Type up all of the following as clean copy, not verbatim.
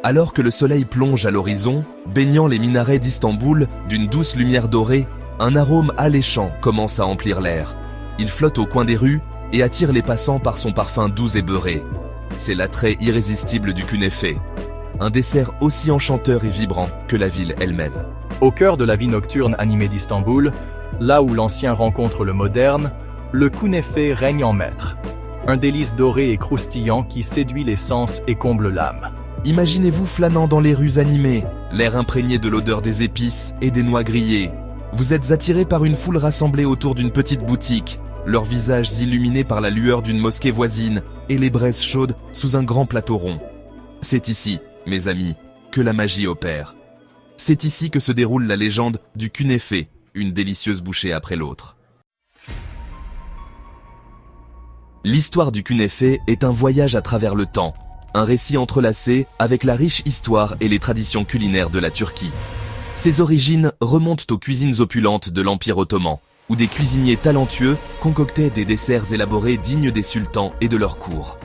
Alors que le soleil plonge à l'horizon, baignant les minarets d'Istanbul d'une douce lumière dorée, un arôme alléchant commence à emplir l'air. Il flotte au coin des rues et attire les passants par son parfum doux et beurré. C'est l'attrait irrésistible du künefe, un dessert aussi enchanteur et vibrant que la ville elle-même. Au cœur de la vie nocturne animée d'Istanbul, là où l'ancien rencontre le moderne, le künefe règne en maître. Un délice doré et croustillant qui séduit les sens et comble l'âme. Imaginez-vous flânant dans les rues animées, l'air imprégné de l'odeur des épices et des noix grillées. Vous êtes attiré par une foule rassemblée autour d'une petite boutique, leurs visages illuminés par la lueur d'une mosquée voisine et les braises chaudes sous un grand plateau rond. C'est ici, mes amis, que la magie opère. C'est ici que se déroule la légende du künefe, une délicieuse bouchée après l'autre. L'histoire du künefe est un voyage à travers le temps, un récit entrelacé avec la riche histoire et les traditions culinaires de la Turquie. Ses origines remontent aux cuisines opulentes de l'Empire ottoman, où des cuisiniers talentueux concoctaient des desserts élaborés dignes des sultans et de leur cour.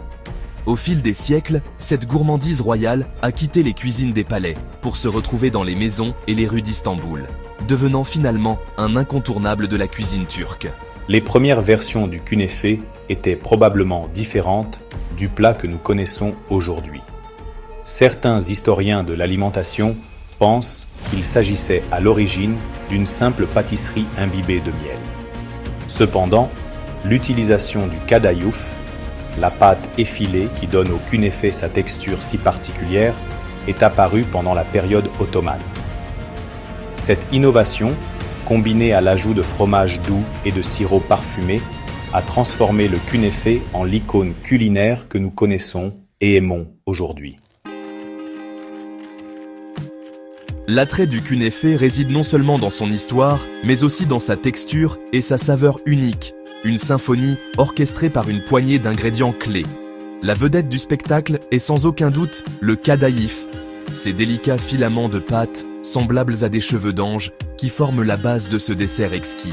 Au fil des siècles, cette gourmandise royale a quitté les cuisines des palais pour se retrouver dans les maisons et les rues d'Istanbul, devenant finalement un incontournable de la cuisine turque. Les premières versions du künefe étaient probablement différentes du plat que nous connaissons aujourd'hui. Certains historiens de l'alimentation pensent qu'il s'agissait à l'origine d'une simple pâtisserie imbibée de miel. Cependant, l'utilisation du kadayıf, la pâte effilée qui donne au künefe sa texture si particulière, est apparue pendant la période ottomane. Cette innovation, combinée à l'ajout de fromage doux et de sirop parfumé, a transformé le künefe en l'icône culinaire que nous connaissons et aimons aujourd'hui. L'attrait du künefe réside non seulement dans son histoire, mais aussi dans sa texture et sa saveur unique, une symphonie orchestrée par une poignée d'ingrédients clés. La vedette du spectacle est sans aucun doute le kadayıf, ces délicats filaments de pâte, semblables à des cheveux d'ange, qui forment la base de ce dessert exquis.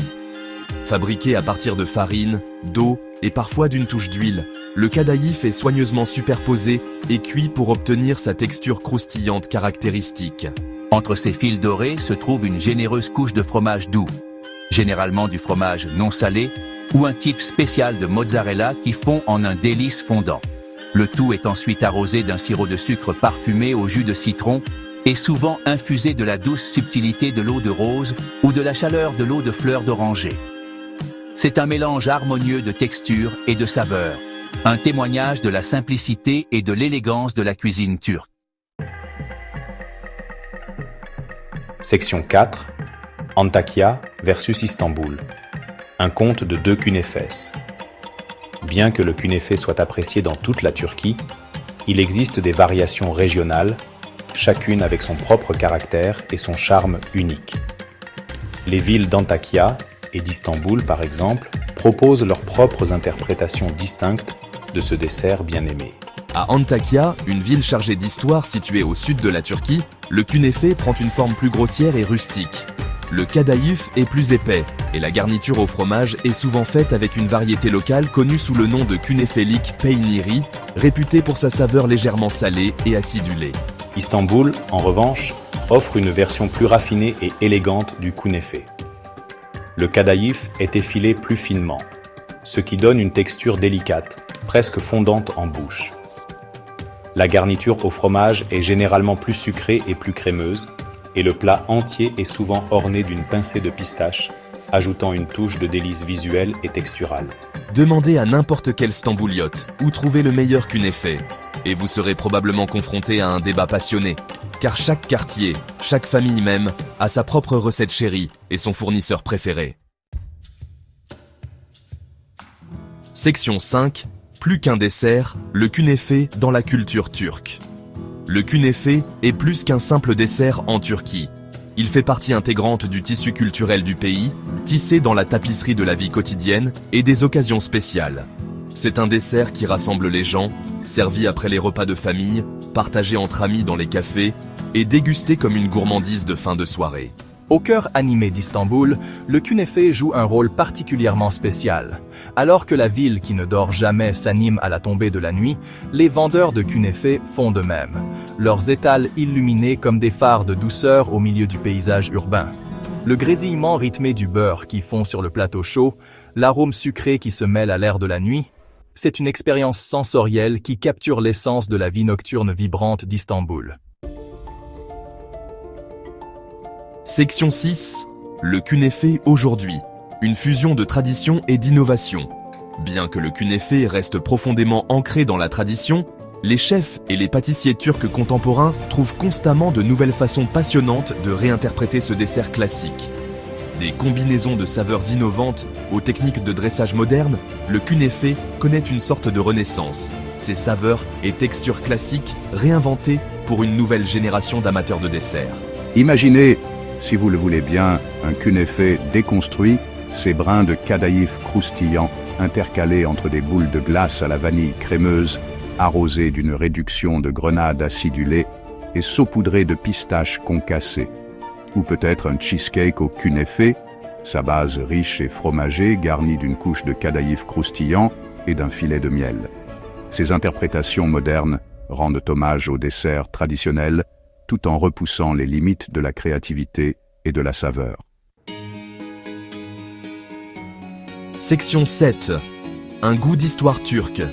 Fabriqué à partir de farine, d'eau et parfois d'une touche d'huile, le kadayıf est soigneusement superposé et cuit pour obtenir sa texture croustillante caractéristique. Entre ces fils dorés se trouve une généreuse couche de fromage doux, généralement du fromage non salé ou un type spécial de mozzarella qui fond en un délice fondant. Le tout est ensuite arrosé d'un sirop de sucre parfumé au jus de citron et souvent infusé de la douce subtilité de l'eau de rose ou de la chaleur de l'eau de fleurs d'oranger. C'est un mélange harmonieux de textures et de saveurs, un témoignage de la simplicité et de l'élégance de la cuisine turque. Section 4. Antakya versus Istanbul. Un conte de deux künefes. Bien que le künefe soit apprécié dans toute la Turquie, il existe des variations régionales, chacune avec son propre caractère et son charme unique. Les villes d'Antakya et d'Istanbul, par exemple, proposent leurs propres interprétations distinctes de ce dessert bien-aimé. À Antakya, une ville chargée d'histoire située au sud de la Turquie, le künefe prend une forme plus grossière et rustique. Le kadayıf est plus épais, et la garniture au fromage est souvent faite avec une variété locale connue sous le nom de künefelik peyniri, réputée pour sa saveur légèrement salée et acidulée. Istanbul, en revanche, offre une version plus raffinée et élégante du künefe. Le kadayıf est effilé plus finement, ce qui donne une texture délicate, presque fondante en bouche. La garniture au fromage est généralement plus sucrée et plus crémeuse, et le plat entier est souvent orné d'une pincée de pistache, ajoutant une touche de délice visuelle et texturale. Demandez à n'importe quel stambouliote où trouver le meilleur künefe, et vous serez probablement confronté à un débat passionné, car chaque quartier, chaque famille même, a sa propre recette chérie et son fournisseur préféré. Section 5. Plus qu'un dessert, le künefe dans la culture turque. Le künefe est plus qu'un simple dessert en Turquie. Il fait partie intégrante du tissu culturel du pays, tissé dans la tapisserie de la vie quotidienne et des occasions spéciales. C'est un dessert qui rassemble les gens, servi après les repas de famille, partagé entre amis dans les cafés et dégusté comme une gourmandise de fin de soirée. Au cœur animé d'Istanbul, le künefe joue un rôle particulièrement spécial. Alors que la ville qui ne dort jamais s'anime à la tombée de la nuit, les vendeurs de künefe font de même, leurs étals illuminés comme des phares de douceur au milieu du paysage urbain. Le grésillement rythmé du beurre qui fond sur le plateau chaud, l'arôme sucré qui se mêle à l'air de la nuit, c'est une expérience sensorielle qui capture l'essence de la vie nocturne vibrante d'Istanbul. Section 6. Le künefe aujourd'hui. Une fusion de tradition et d'innovation. Bien que le künefe reste profondément ancré dans la tradition, les chefs et les pâtissiers turcs contemporains trouvent constamment de nouvelles façons passionnantes de réinterpréter ce dessert classique. Des combinaisons de saveurs innovantes aux techniques de dressage modernes, le künefe connaît une sorte de renaissance. Ses saveurs et textures classiques réinventées pour une nouvelle génération d'amateurs de desserts. Imaginez, si vous le voulez bien, un künefe déconstruit, ses brins de kadayıf croustillants intercalés entre des boules de glace à la vanille crémeuse, arrosées d'une réduction de grenade acidulée et saupoudrées de pistaches concassées. Ou peut-être un cheesecake au künefe, sa base riche et fromagée garnie d'une couche de kadayıf croustillant et d'un filet de miel. Ces interprétations modernes rendent hommage au dessert traditionnel tout en repoussant les limites de la créativité et de la saveur. Section 7. Un goût d'histoire turque.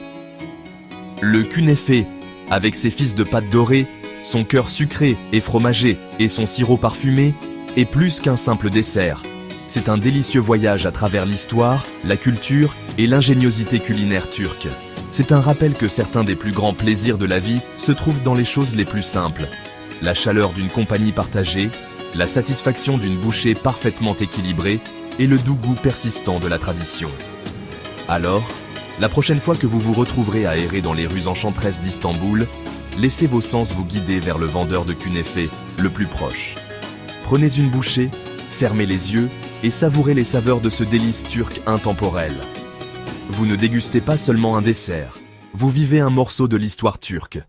Le künefe, avec ses fils de pâte dorée, son cœur sucré et fromagé et son sirop parfumé, est plus qu'un simple dessert. C'est un délicieux voyage à travers l'histoire, la culture et l'ingéniosité culinaire turque. C'est un rappel que certains des plus grands plaisirs de la vie se trouvent dans les choses les plus simples. La chaleur d'une compagnie partagée, la satisfaction d'une bouchée parfaitement équilibrée et le doux goût persistant de la tradition. Alors, la prochaine fois que vous vous retrouverez à errer dans les rues enchanteresses d'Istanbul, laissez vos sens vous guider vers le vendeur de künefe le plus proche. Prenez une bouchée, fermez les yeux et savourez les saveurs de ce délice turc intemporel. Vous ne dégustez pas seulement un dessert, vous vivez un morceau de l'histoire turque.